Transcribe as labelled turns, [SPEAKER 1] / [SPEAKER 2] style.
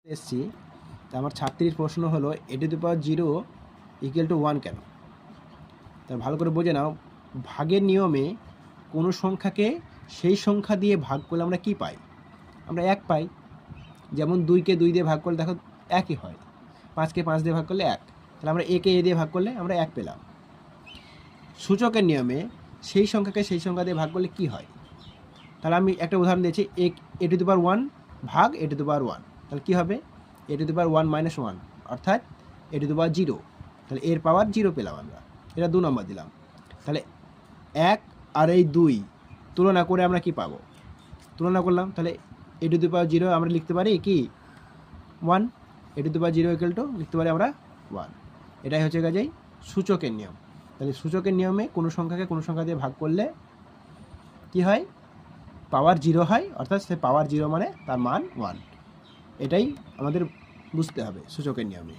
[SPEAKER 1] এসছি। তা আমার ছাত্রীর প্রশ্ন হলো a to the power 0 equal to 1 কেন? তা ভালো করে বোঝে নাও, ভাগের নিয়মে কোনো সংখ্যাকে সেই সংখ্যা দিয়ে ভাগ করলে আমরা কি পাই? আমরা 1 পাই। যেমন 2কে 2 দিয়ে ভাগ করলে দেখো 1ই হয়, 5কে 5 দিয়ে ভাগ করলে 1, তাহলে আমরা a কে a দিয়ে ভাগ করলে আমরা 1 পেলাম। সূচকের নিয়মে সেই সংখ্যাকে সেই সংখ্যা দিয়ে ভাগ করলে কি হয়? তাহলে আমি একটা উদাহরণ দিয়েছি, a টু দি পাওয়ার 1 ভাগ a টু দি পাওয়ার 1, তাহলে কী হবে? a to the power 1 minus 1 অর্থাৎ a টু দি পাওয়ার 0, তাহলে এর পাওয়ার 0 পেলাম আমরা। এটা 2 নম্বর দিলাম। তাহলে 1 আর এই 2 তুলনা করে আমরা কি পাবো? তুলনা করলাম, তাহলে a টু দি পাওয়ার 0 আমরা লিখতে পারি কি 1, a to the power 0 equal to লিখতে পারি আমরা 1। এটাই হচ্ছে কাজেই সূচকের নিয়ম। তাহলে সূচকের নিয়মে কোনো সংখ্যাকে কোনো সংখ্যা দিয়ে ভাগ করলে কি হয়? পাওয়ার 0 হয়, অর্থাৎ সে পাওয়ার 0 মানে তার মান 1। এটাই আমাদের বুঝতে হবে সূচকের নিয়মে।